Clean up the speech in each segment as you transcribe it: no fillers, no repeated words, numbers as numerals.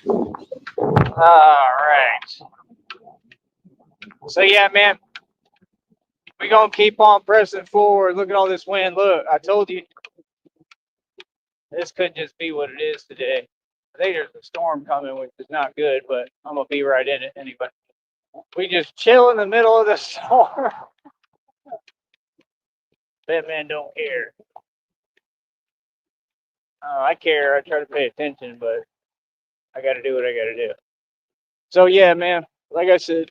All right. So yeah, man, we gonna keep on pressing forward. Look at all this wind. Look, I told you this could just be what it is today. I think there's a storm coming, which is not good, but I'm gonna be right in it anyway. We just chill in the middle of the storm. That man don't care. I care. I try to pay attention, but I got to do what I got to do. So yeah, man. Like I said,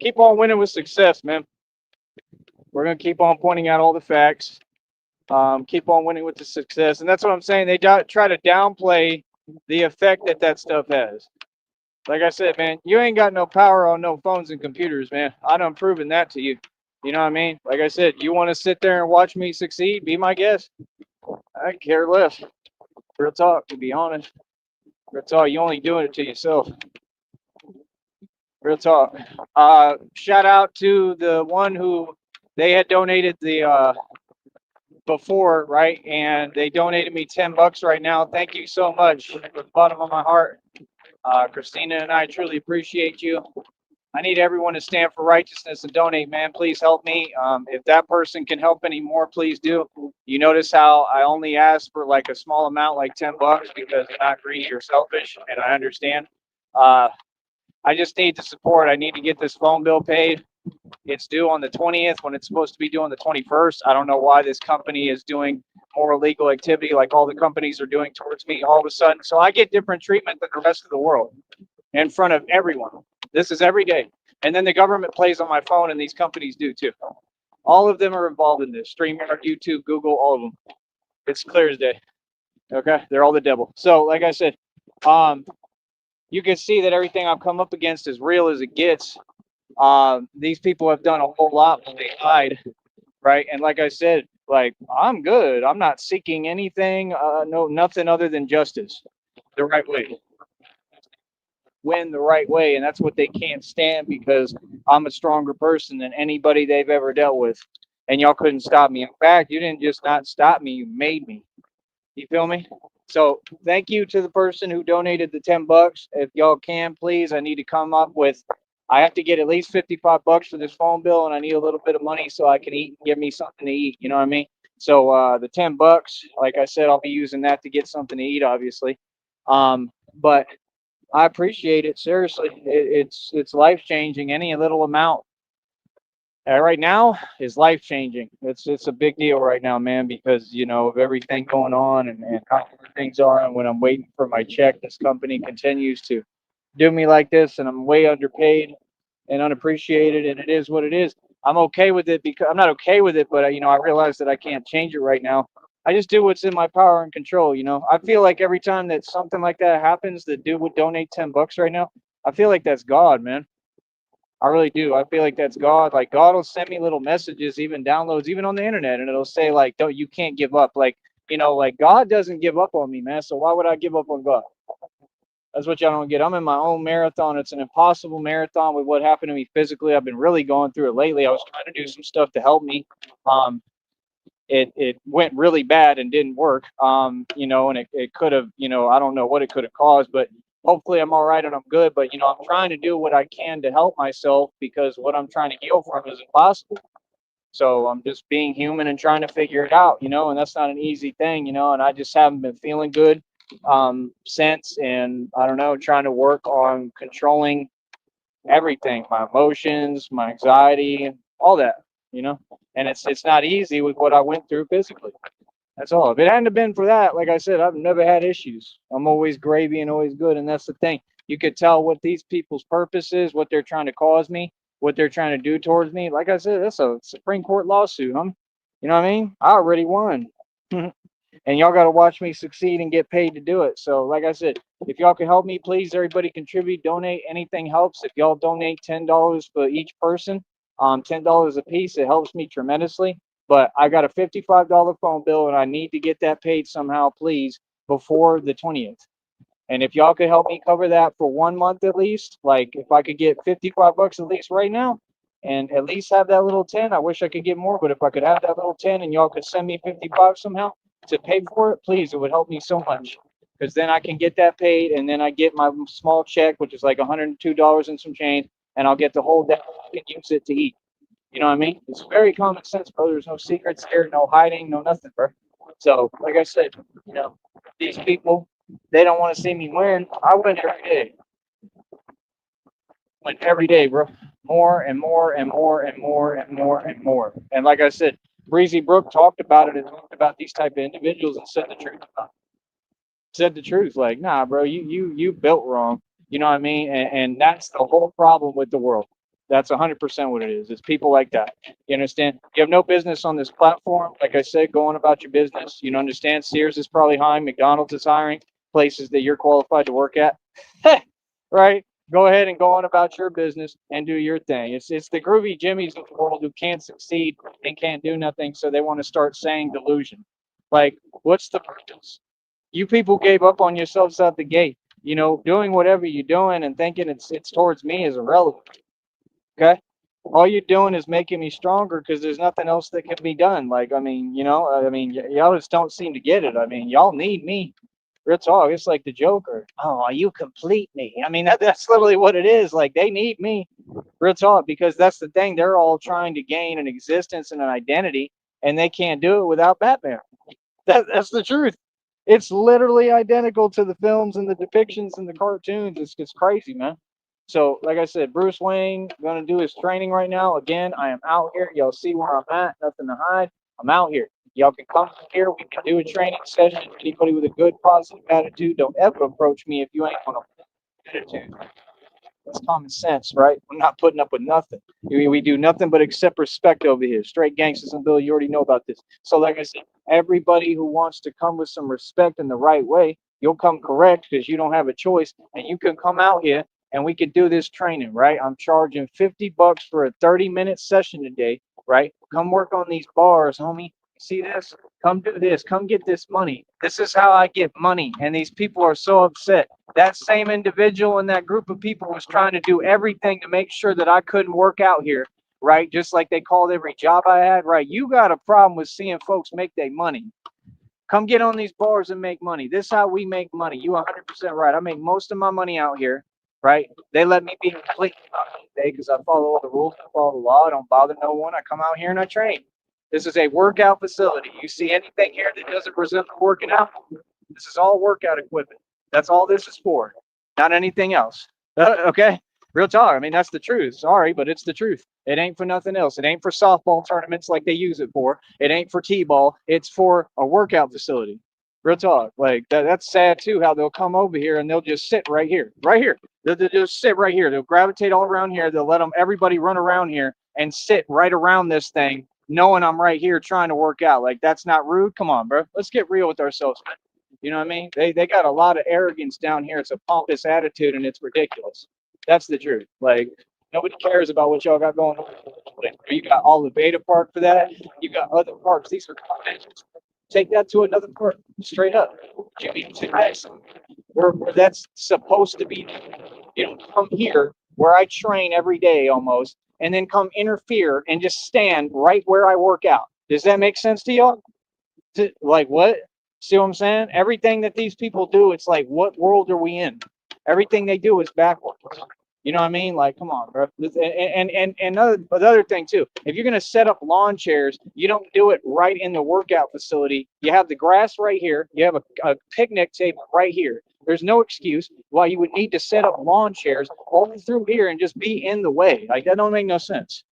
keep on winning with success, man. We're gonna keep on pointing out all the facts. Keep on winning with the success, and that's what I'm saying. They try to downplay the effect that that stuff has. Like I said, man, you ain't got no power on no phones and computers, man. I done proven that to you. You know what I mean? Like I said, you want to sit there and watch me succeed? Be my guest. I care less. Real talk, to be honest. Real talk, you only doing it to yourself. Real talk. Shout out to the one who they had donated the before, right? And they donated me $10 right now. Thank you so much from the bottom of my heart. Christina and I truly appreciate you. I need everyone to stand for righteousness and donate, man. Please help me. If that person can help anymore, please do. You notice how I only ask for like a small amount, like $10, because I'm not greedy or selfish, and I understand. Uh, I just need the support. I need to get this phone bill paid. It's due on the 20th when it's supposed to be due on the 21st. I don't know why this company is doing more illegal activity like all the companies are doing towards me all of a sudden. So I get different treatment than the rest of the world in front of everyone. This is every day. And then the government plays on my phone, and these companies do too. All of them are involved in this. StreamYard, YouTube, Google, all of them. It's clear as day. Okay, they're all the devil. So, like I said, um, you can see that everything I've come up against is real as it gets. These people have done a whole lot when they hide, right? And like I said, like I'm good. I'm not seeking anything, no, nothing other than justice, the right way, win the right way, and that's what they can't stand because I'm a stronger person than anybody they've ever dealt with, and y'all couldn't stop me. In fact, you didn't just not stop me; you made me. You feel me? So thank you to the person who donated the $10. If y'all can, please, I need to come up with. I have to get at least $55 for this phone bill, and I need a little bit of money so I can eat, give me something to eat. You know what I mean? So the $10, like I said, I'll be using that to get something to eat, obviously. But I appreciate it seriously. It's life changing. Any little amount right now is life changing. It's a big deal right now, man, because of everything going on and how things are. And when I'm waiting for my check, this company continues to do me like this, and I'm way underpaid and unappreciated, and it is what it is. I'm okay with it because I'm not okay with it, but I realize that I can't change it right now. I just do what's in my power and control. I feel like every time that something like that happens, the dude would donate $10 right now. I feel like that's God, man. I really do. I feel like that's God. Like God will send me little messages, even downloads, even on the internet, and it'll say like, "Don't you can't give up." Like God doesn't give up on me, man. So why would I give up on God? That's what y'all don't get. I'm in my own marathon. It's an impossible marathon with what happened to me physically. I've been really going through it lately. I was trying to do some stuff to help me. Um, it went really bad and didn't work. And it could have, I don't know what it could have caused, but hopefully I'm all right and I'm good. But I'm trying to do what I can to help myself because what I'm trying to heal from is impossible. So I'm just being human and trying to figure it out, and that's not an easy thing, and I just haven't been feeling good since. And I don't know, trying to work on controlling everything, my emotions, my anxiety, all that, you know. And it's not easy with what I went through physically. That's all. If it hadn't have been for that, like I said, I've never had issues. I'm always gravy and always good, and that's the thing. You could tell what these people's purpose is, what they're trying to cause me, what they're trying to do towards me. Like I said, that's a Supreme Court lawsuit. You know what I mean? I already won. And y'all got to watch me succeed and get paid to do it. So, like I said, if y'all can help me, please, everybody contribute, donate. Anything helps. If y'all donate $10 for each person, $10 a piece, it helps me tremendously. But I got a $55 phone bill, and I need to get that paid somehow, please, before the 20th. And if y'all could help me cover that for 1 month at least, like if I could get $55 at least right now, and at least have that little 10. I wish I could get more, but if I could have that little 10 and y'all could send me 55 somehow to pay for it, please, it would help me so much. because then I can get that paid, and then I get my small check, which is like $102 and some change, and I'll get the whole day and use it to eat. You know what I mean? It's very common sense, bro. There's no secrets here, no hiding, no nothing, bro. So, like I said, you know, these people, they don't want to see me win. I win every day. Win every day, bro. More and more and more and more and more and more. And like I said, Breezy Brook talked about it and talked about these type of individuals and said the truth about it. Said the truth. Like, nah, bro, you built wrong. You know what I mean? And that's the whole problem with the world. That's 100% what it is. It's people like that. You understand? You have no business on this platform. Like I said, going about your business. You know, understand? Sears is probably hiring. McDonald's is hiring. Places that you're qualified to work at. Right? Go ahead and go on about your business and do your thing. It's the groovy Jimmies of the world who can't succeed and can't do nothing, so they want to start saying delusion. Like, what's the purpose? You people gave up on yourselves out the gate. You know, doing whatever you're doing and thinking it's towards me is irrelevant. Okay, all you're doing is making me stronger because there's nothing else that can be done. Like, I mean, you know, I mean, y'all just don't seem to get it. I mean, y'all need me. Real talk. It's like the Joker. Oh, you complete me. I mean, that's literally what it is. Like, they need me. Real talk, because that's the thing. They're all trying to gain an existence and an identity, and they can't do it without Batman. That's the truth. It's literally identical to the films and the depictions and the cartoons. It's crazy, man. So, like I said, Bruce Wayne gonna do his training right now. Again, I am out here. Y'all see where I'm at. Nothing to hide. I'm out here. Y'all can come here. We can do a training session. Anybody with a good, positive attitude, don't ever approach me if you ain't on a attitude. That's common sense, right? We're not putting up with nothing. We do nothing but accept respect over here. Straight gangsters and Bill, you already know about this. So, like I said, everybody who wants to come with some respect in the right way, you'll come correct because you don't have a choice, and you can come out here and we can do this training, right? I'm charging $50 for a 30-minute session today, right? Come work on these bars, homie. See this? Come do this. Come get this money. This is how I get money. And these people are so upset. That same individual in that group of people was trying to do everything to make sure that I couldn't work out here, right? Just like they called every job I had, right? You got a problem with seeing folks make their money. Come get on these bars and make money. This is how we make money. You 100% right. I make most of my money out here, right? They let me be complete today because I follow all the rules, I follow the law. I don't bother no one. I come out here and I train. This is a workout facility. You see anything here that doesn't resemble working out? This is all workout equipment. That's all this is for, not anything else. Okay? Real talk. I mean, that's the truth. Sorry, but it's the truth. It ain't for nothing else. It ain't for softball tournaments like they use it for. It ain't for T-ball. It's for a workout facility. Real talk. Like that's sad too, how they'll come over here and they'll just sit right here. Right here. They'll just sit right here. They'll gravitate all around here. They'll let everybody run around here and sit right around this thing, knowing I'm right here trying to work out. Like, that's not rude. Come on, bro. Let's get real with ourselves, man. You know what I mean? They got a lot of arrogance down here. It's a pompous attitude and it's ridiculous. That's the truth. Like, nobody cares about what y'all got going on. You got all the Beta Park for that. You got other parks. These are conventions. Take that to another park, straight up. Jimmy, where that's supposed to be. You don't come here where I train every day almost, and then come interfere and just stand right where I work out. Does that make sense to y'all? Like, what? See what I'm saying? Everything that these people do, it's like, what world are we in? Everything they do is backwards. You know what I mean? Like, come on, bro. And another thing too. If you're gonna set up lawn chairs, you don't do it right in the workout facility. You have the grass right here. You have a picnic table right here. There's no excuse why you would need to set up lawn chairs all through here and just be in the way. Like, that don't make no sense.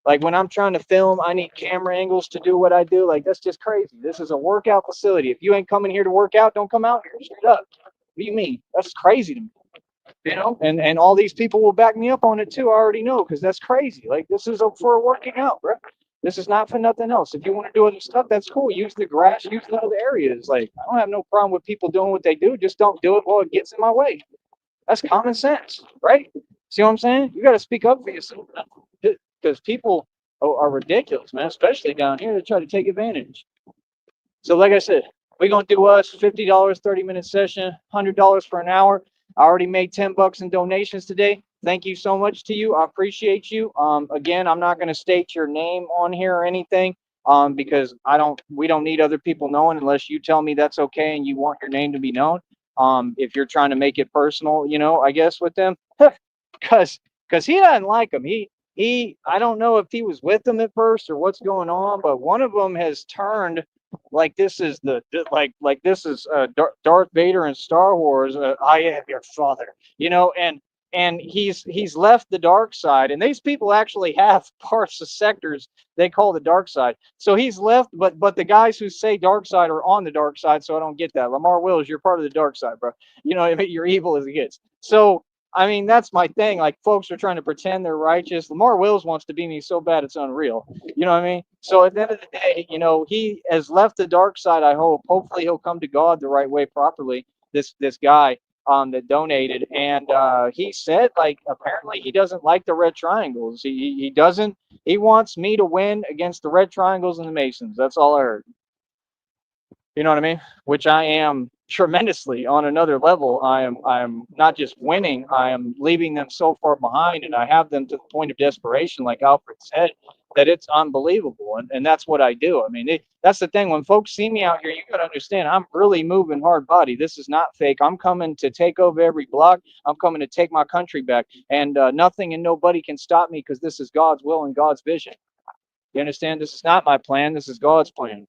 Like, when I'm trying to film, I need camera angles to do what I do. Like, that's just crazy. This is a workout facility. If you ain't coming here to work out, don't come out here. Straight up. What do you mean? That's crazy to me. You know, and all these people will back me up on it too. I already know, because that's crazy. Like, this is for working out, bro. This is not for nothing else. If you want to do other stuff, that's cool. Use the grass, use the other areas. Like, I don't have no problem with people doing what they do. Just don't do it while it gets in my way. That's common sense, right? See what I'm saying? You got to speak up for yourself, because people are ridiculous, man. Especially down here, they try to take advantage. So, like I said, we're gonna do us $50, 30-minute session, $100 for an hour. I already made $10 in donations today. Thank you so much to you. I appreciate you. Again, I'm not gonna state your name on here or anything, because we don't need other people knowing unless you tell me that's okay and you want your name to be known. If you're trying to make it personal, I guess with them, because he doesn't like them. I don't know if he was with them at first or what's going on, but one of them has turned like this is like this is Darth Vader in Star Wars. I am your father, and he's left the dark side, and these people actually have parts of sectors they call the dark side. So he's left, but the guys who say dark side are on the dark side. So I don't get that. Lamar Willis, you're part of the dark side, bro. I mean, you're evil as it gets. So I mean, that's my thing. Like, folks are trying to pretend they're righteous. Lamar Willis wants to be me so bad it's unreal. You know what I mean? So at the end of the day, he has left the dark side. I hope. Hopefully, he'll come to God the right way, properly. This guy that donated, and he said, like, apparently he doesn't like the red triangles. He doesn't. He wants me to win against the red triangles and the Masons. That's all I heard. You know what I mean? Which I am tremendously on another level. I am not just winning, I am leaving them so far behind, and I have them to the point of desperation, like Alfred said, that it's unbelievable. And that's what I do. I mean, that's the thing. When folks see me out here, you got to understand, I'm really moving hard body. This is not fake. I'm coming to take over every block. I'm coming to take my country back. And nothing and nobody can stop me, because this is God's will and God's vision. You understand? This is not my plan. This is God's plan.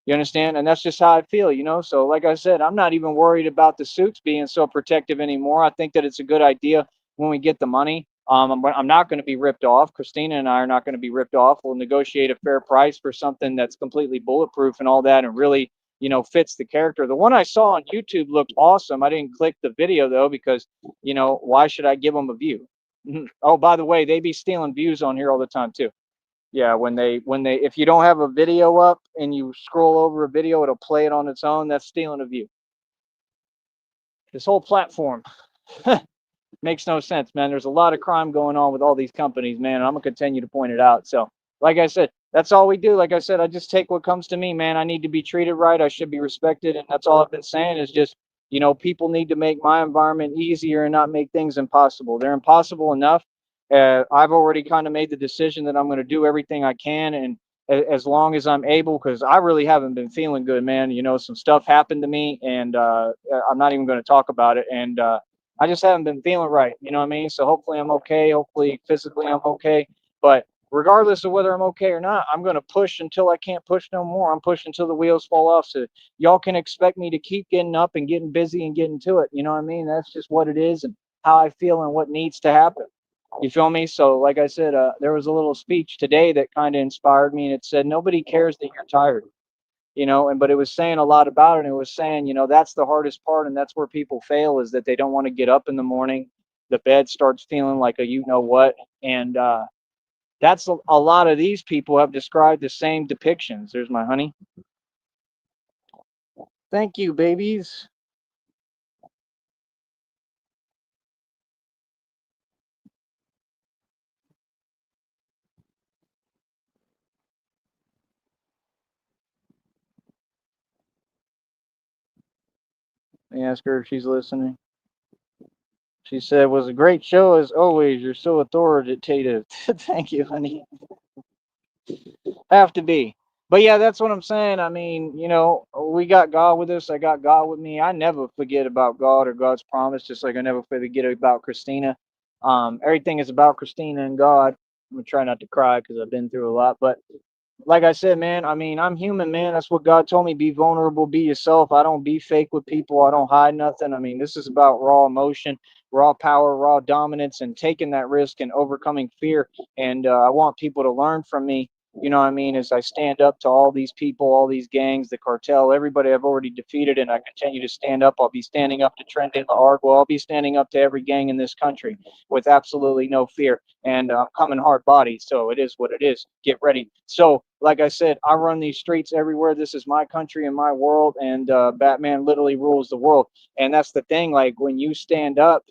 You understand? And that's just how I feel. So, like I said, I'm not even worried about the suits being so protective anymore. I think that it's a good idea when we get the money. I'm not going to be ripped off. Christina and I are not going to be ripped off. We'll negotiate a fair price for something that's completely bulletproof and all that, and really, fits the character. The one I saw on YouTube looked awesome. I didn't click the video though, because, why should I give them a view? Oh, by the way, they be stealing views on here all the time too. Yeah, when they if you don't have a video up and you scroll over a video, it'll play it on its own. That's stealing a view. This whole platform makes no sense, man. There's a lot of crime going on with all these companies, man, and I'm gonna continue to point it out. So, like I said, that's all we do. Like I said, I just take what comes to me, man. I need to be treated right. I should be respected, and that's all I've been saying is just, people need to make my environment easier and not make things impossible. They're impossible enough. I've already kind of made the decision that I'm going to do everything I can, and as long as I'm able, because I really haven't been feeling good, man. Some stuff happened to me, and I'm not even going to talk about it. And I just haven't been feeling right. You know what I mean? So hopefully I'm okay. Hopefully physically I'm okay. But regardless of whether I'm okay or not, I'm going to push until I can't push no more. I'm pushing until the wheels fall off. So y'all can expect me to keep getting up and getting busy and getting to it. You know what I mean? That's just what it is, and how I feel and what needs to happen. You feel me? So, like I said, there was a little speech today that kind of inspired me, and it said, "Nobody cares that you're tired." But it was saying a lot about it. And it was saying, that's the hardest part, and that's where people fail, is that they don't want to get up in the morning. The bed starts feeling like a what, and that's a lot of these people have described the same depictions. There's my honey. Thank you, babies. Let me ask her if she's listening. She said, "Was a great show as always. You're so authoritative." Thank you, honey. Have to be. But yeah, that's what I'm saying. I mean, we got God with us. I got God with me. I never forget about God or God's promise, just like I never forget about Christina. Everything is about Christina and God. I'm gonna try not to cry because I've been through a lot. But like I said, man, I mean, I'm human, man. That's what God told me. Be vulnerable, be yourself. I don't be fake with people. I don't hide nothing. I mean, this is about raw emotion, raw power, raw dominance, and taking that risk and overcoming fear. And I want people to learn from me. You know what I mean? As I stand up to all these people, all these gangs, the cartel, everybody I've already defeated, and I continue to stand up. I'll be standing up to Trent de la Argua. I'll be standing up to every gang in this country with absolutely no fear. And I'm coming hard body, so it is what it is. Get ready. So, like I said, I run these streets everywhere. This is my country and my world, and Batman literally rules the world. And that's the thing. Like, when you stand up,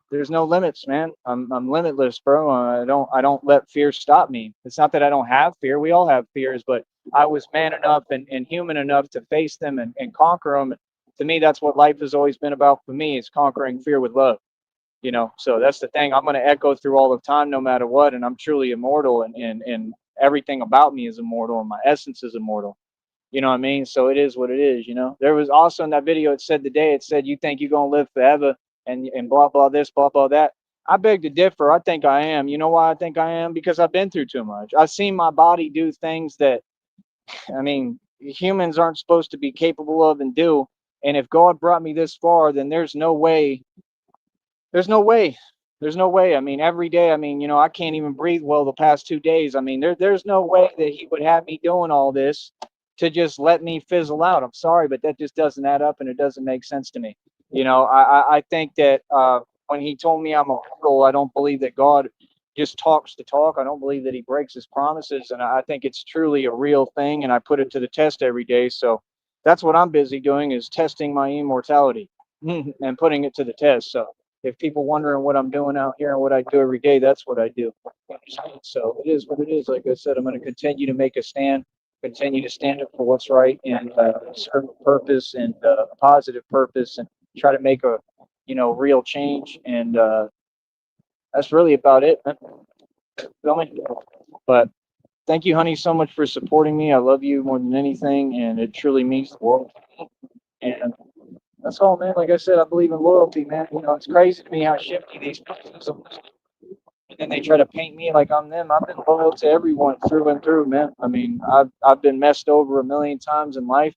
there's no limits, man. I'm limitless, bro. I don't let fear stop me. It's not that I don't have fear. We all have fears, but I was man enough and human enough to face them and conquer them. To me, that's what life has always been about for me, is conquering fear with love. So that's the thing. I'm going to echo through all of time, no matter what, and I'm truly immortal, and everything about me is immortal, and my essence is immortal. You know what I mean? So it is what it is, you know. There was also in that video, it said today, it said, you think you're gonna live forever and blah blah this, blah blah that. I beg to differ. I think I am. You know why I think I am? Because I've been through too much. I've seen my body do things that, I mean, humans aren't supposed to be capable of and do. And if God brought me this far, then there's no way. There's no way. I mean, every day, I mean, you know, I can't even breathe well the past 2 days. I mean, there's no way that he would have me doing all this to just let me fizzle out. I'm sorry, but that just doesn't add up and it doesn't make sense to me. You know, I think that when he told me I'm a mortal, I don't believe that God just talks the talk. I don't believe that he breaks his promises. And I think it's truly a real thing. And I put it to the test every day. So that's what I'm busy doing, is testing my immortality and putting it to the test. So if people wondering what I'm doing out here and what I do every day, that's what I do. So it is what it is. Like I said, I'm going to continue to make a stand, continue to stand up for what's right, and serve a purpose and a positive purpose, and try to make a, you know, real change. And that's really about it. Feel me? But thank you, honey, so much for supporting me. I love you more than anything, and it truly means the world to me. And that's all, man. Like I said, I believe in loyalty, man. You know, it's crazy to me how shifty these places are. And then they try to paint me like I'm them. I've been loyal to everyone through and through, man. I mean, I've been messed over a million times in life.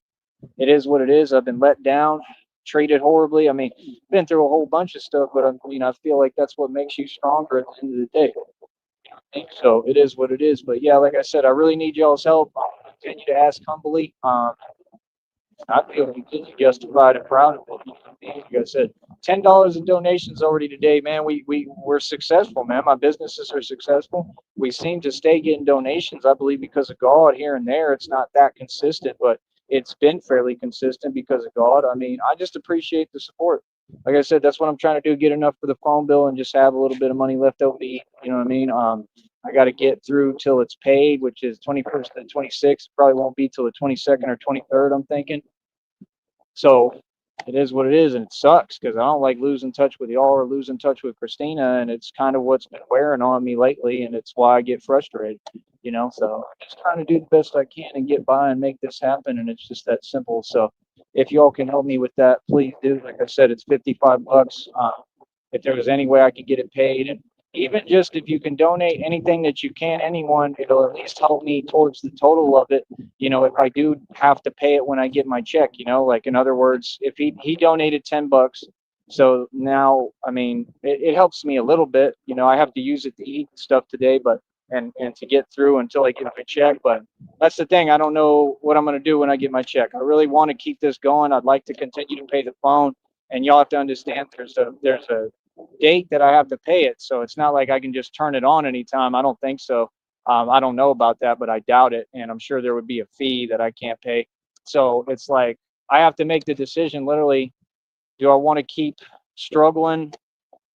It is what it is. I've been let down, treated horribly. I mean, been through a whole bunch of stuff, but you know, I feel like that's what makes you stronger at the end of the day. So it is what it is. But yeah, like I said, I really need y'all's help. I'll continue to ask humbly. I feel completely justified and proud of it. You know what I mean? Like I said, $10 in donations already today, man. We're successful, man. My businesses are successful. We seem to stay getting donations, I believe, because of God. Here and there, it's not that consistent, but it's been fairly consistent because of God. I mean, I just appreciate the support. Like I said, that's what I'm trying to do: get enough for the phone bill and just have a little bit of money left over to eat. You know what I mean? I got to get through till it's paid, which is 21st and 26th. Probably won't be till the 22nd or 23rd, I'm thinking. So it is what it is, and it sucks because I don't like losing touch with y'all or losing touch with Christina, and it's kind of what's been wearing on me lately, and it's why I get frustrated, you know. So I'm just trying to do the best I can and get by and make this happen, and it's just that simple. So if y'all can help me with that, please do. Like I said, it's $55. If there was any way I could get it paid, and even just if you can donate anything that you can, anyone, it'll at least help me towards the total of it. You know, if I do have to pay it when I get my check, you know, like in other words, if he donated $10, so now, I mean, it helps me a little bit. You know, I have to use it to eat stuff today, but and to get through until I get my check. But that's the thing. I don't know what I'm going to do when I get my check. I really want to keep this going. I'd like to continue to pay the phone, and y'all have to understand there's a date that I have to pay it. So it's not like I can just turn it on anytime. I don't think so. I don't know about that, but I doubt it. And I'm sure there would be a fee that I can't pay. So it's like I have to make the decision literally, do I want to keep struggling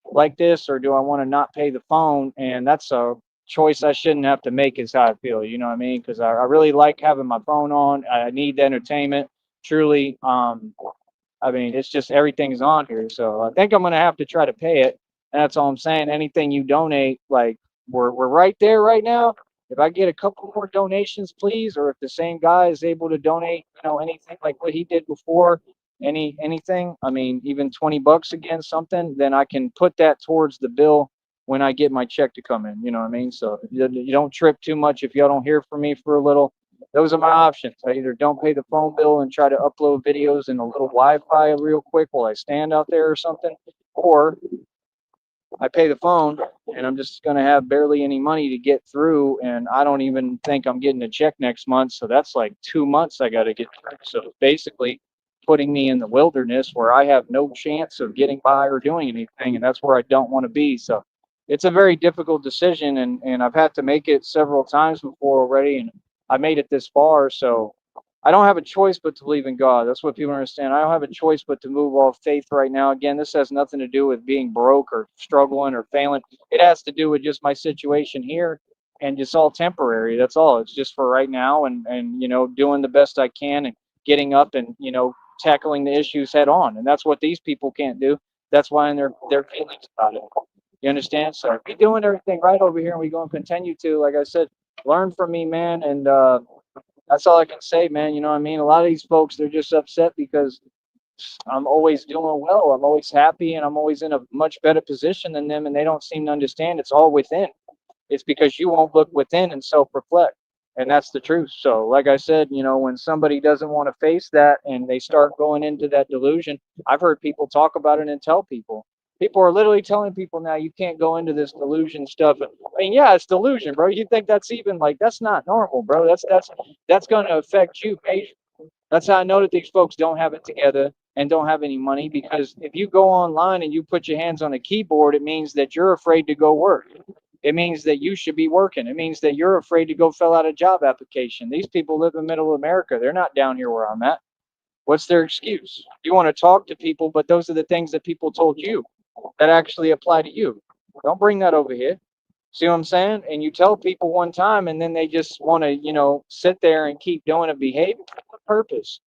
like this, or do I want to not pay the phone? And that's a choice I shouldn't have to make, is how I feel. You know what I mean? Because I really like having my phone on. I need the entertainment, truly. I mean, it's just everything's on here. So I think I'm gonna have to try to pay it. And that's all I'm saying. Anything you donate, like we're right there right now. If I get a couple more donations, please, or if the same guy is able to donate, you know, anything like what he did before, anything, I mean, even $20 again, something, then I can put that towards the bill when I get my check to come in. You know what I mean? So you don't trip too much if y'all don't hear from me for a little. Those are my options. I either don't pay the phone bill and try to upload videos in a little Wi-Fi real quick while I stand out there or something, or I pay the phone and I'm just going to have barely any money to get through. And I don't even think I'm getting a check next month. So that's like 2 months I got to get through. So basically putting me in the wilderness where I have no chance of getting by or doing anything. And that's where I don't want to be. So it's a very difficult decision. And I've had to make it several times before already. And I made it this far. So I don't have a choice but to believe in God. That's what people understand. I don't have a choice but to move off faith right now. Again, this has nothing to do with being broke or struggling or failing. It has to do with just my situation here, and it's all temporary. That's all. It's just for right now, and you know, doing the best I can and getting up and, you know, tackling the issues head on. And that's what these people can't do. That's why in their feelings about it. You understand? So we're doing everything right over here, and we're going to continue to, like I said, learn from me, man, and That's all I can say, man. You know what I mean? A lot of these folks, they're just upset because I'm always doing well. I'm always happy and I'm always in a much better position than them. And they don't seem to understand it's all within. It's because you won't look within and self reflect. And that's the truth. So, like I said, when somebody doesn't want to face that and they start going into that delusion, I've heard people talk about it and tell people. People are literally telling people now you can't go into this delusion stuff. I mean, yeah, it's delusion, bro. You think that's even like that's not normal, bro. That's going to affect you major. That's how I know that these folks don't have it together and don't have any money because if you go online and you put your hands on a keyboard, it means that you're afraid to go work. It means that you should be working. It means that you're afraid to go fill out a job application. These people live in middle America. They're not down here where I'm at. What's their excuse? You want to talk to people, but those are the things that people told you that actually apply to you. Don't bring that over here. See what I'm saying? And you tell people one time and then they just want to, sit there and keep doing a behavior. What purpose?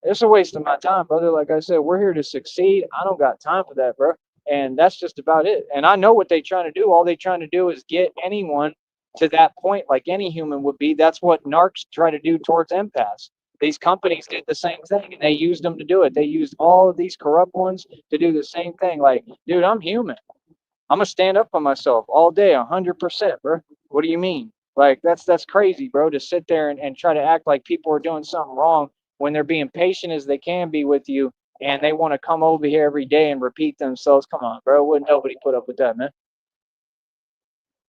It's a waste of my time, brother. Like I said, we're here to succeed. I don't got time for that, bro. And that's just about it. And I know what they trying to do. All they trying to do is get anyone to that point, like any human would be. That's what narcs try to do towards empaths. These companies did the same thing, and they used them to do it. They used all of these corrupt ones to do the same thing. Like, dude, I'm human. I'm gonna stand up for myself all day, 100%, bro. What do you mean? Like that's crazy, bro. To sit there and try to act like people are doing something wrong when they're being patient as they can be with you, and they want to come over here every day and repeat themselves. Come on, bro. Wouldn't nobody put up with that, man?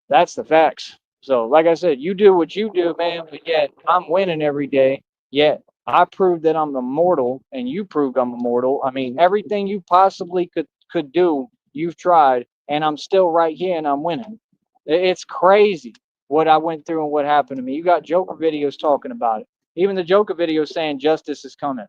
That's the facts. So, like I said, you do what you do, man. But yet I'm winning every day. Yet I proved that I'm immortal, and you proved I'm immortal. I mean, everything you possibly could do, you've tried, and I'm still right here, and I'm winning. It's crazy what I went through and what happened to me. You got Joker videos talking about it. Even the Joker videos saying justice is coming.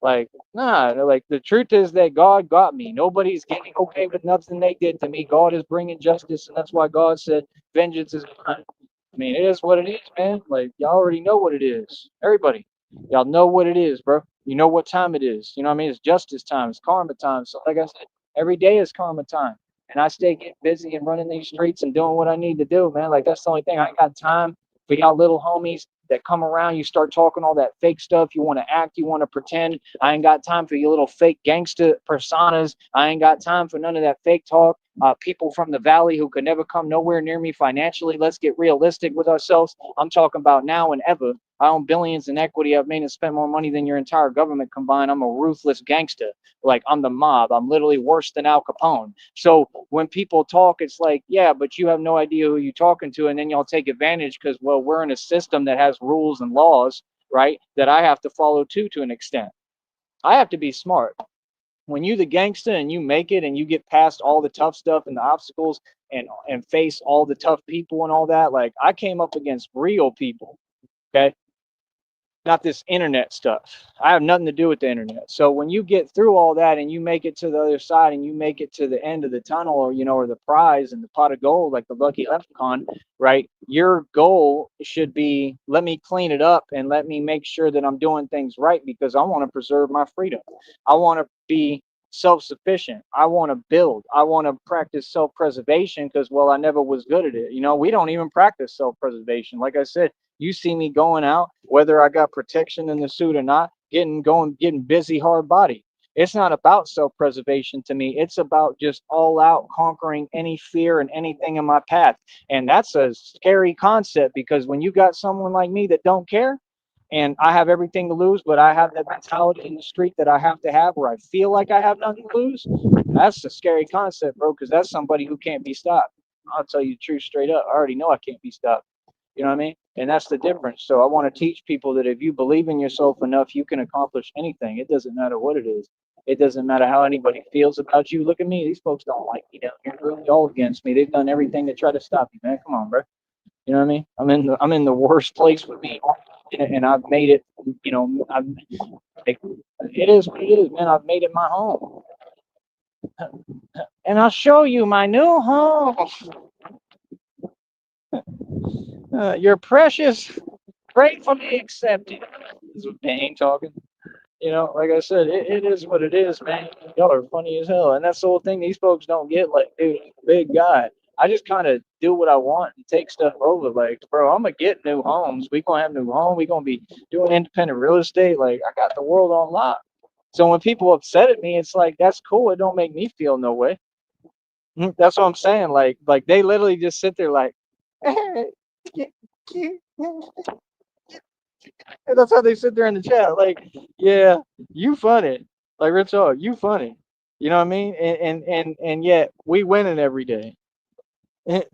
Like, nah, like the truth is that God got me. Nobody's getting away with nothing they did to me. God is bringing justice, and that's why God said, vengeance is mine. I mean, it is what it is, man. Like, y'all already know what it is. Everybody, y'all know what it is, bro. You know what time it is. You know what I mean? It's justice time, it's karma time. So, like I said, every day is karma time. And I stay getting busy and running these streets and doing what I need to do, man. Like, that's the only thing. I ain't got time for y'all little homies that come around, you start talking all that fake stuff. You want to act, you want to pretend. I ain't got time for your little fake gangster personas. I ain't got time for none of that fake talk. People from the valley who could never come nowhere near me financially. Let's get realistic with ourselves. I'm talking about now and ever. I own billions in equity. I've made and spent more money than your entire government combined. I'm a ruthless gangster. Like I'm the mob. I'm literally worse than Al Capone. So when people talk, it's like, yeah, but you have no idea who you're talking to, and then y'all take advantage because, well, we're in a system that has rules and laws, right? That I have to follow to an extent. I have to be smart. When you the gangster and you make it and you get past all the tough stuff and the obstacles and face all the tough people and all that, like I came up against real people. Okay, not this internet stuff. I have nothing to do with the internet. So when you get through all that and you make it to the other side and you make it to the end of the tunnel or or the prize and the pot of gold like the lucky leprechaun, right? Your goal should be let me clean it up and let me make sure that I'm doing things right because I want to preserve my freedom. I want to be self-sufficient. I want to build. I want to practice self-preservation because well I never was good at it. We don't even practice self-preservation. Like I said, you see me going out, whether I got protection in the suit or not, getting busy, hard body. It's not about self-preservation to me. It's about just all out conquering any fear and anything in my path. And that's a scary concept because when you got someone like me that don't care and I have everything to lose, but I have that mentality in the street that I have to have where I feel like I have nothing to lose, that's a scary concept, bro, because that's somebody who can't be stopped. I'll tell you the truth straight up. I already know I can't be stopped. You know what I mean? And that's the difference. So I want to teach people that if you believe in yourself enough, you can accomplish anything. It doesn't matter what it is. It doesn't matter how anybody feels about you. Look at me. These folks don't like me down here. They're really all against me. They've done everything to try to stop me, man. Come on, bro. You know what I mean? I'm in the worst place with me, and I've made it. It is what it is, man. I've made it my home, and I'll show you my new home. You're precious, gratefully accepted. This is Bane talking. Like I said, it is what it is, man. Y'all are funny as hell. And that's the whole thing these folks don't get. Like, dude, big guy. I just kind of do what I want and take stuff over. Like, bro, I'm gonna get new homes. We gonna have new home. We gonna be doing independent real estate. Like, I got the world on lock. So when people upset at me, it's like that's cool. It don't make me feel no way. That's what I'm saying. Like they literally just sit there like, and that's how they sit there in the chat. Like, yeah, you funny. Like Rich, you funny. You know what I mean? And yet we winning every day.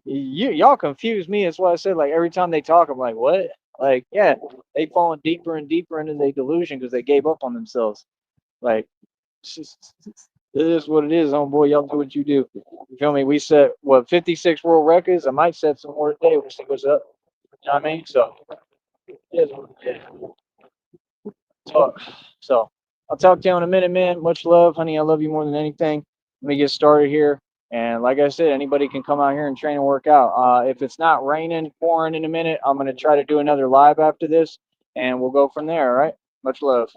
Y'all confuse me. That's why I said like every time they talk, I'm like, what? Like, yeah, they falling deeper and deeper into their delusion because they gave up on themselves. Like, it's just, it is what it is, homeboy. Y'all do what you do. You feel me? We set what 56 world records. I might set some more today. We'll see what's up. You know what I mean? So, yeah. So I'll talk to you in a minute, man. Much love, honey. I love you more than anything. Let me get started here. And like I said, anybody can come out here and train and work out. If it's not raining, pouring in a minute, I'm going to try to do another live after this, and we'll go from there. All right. Much love.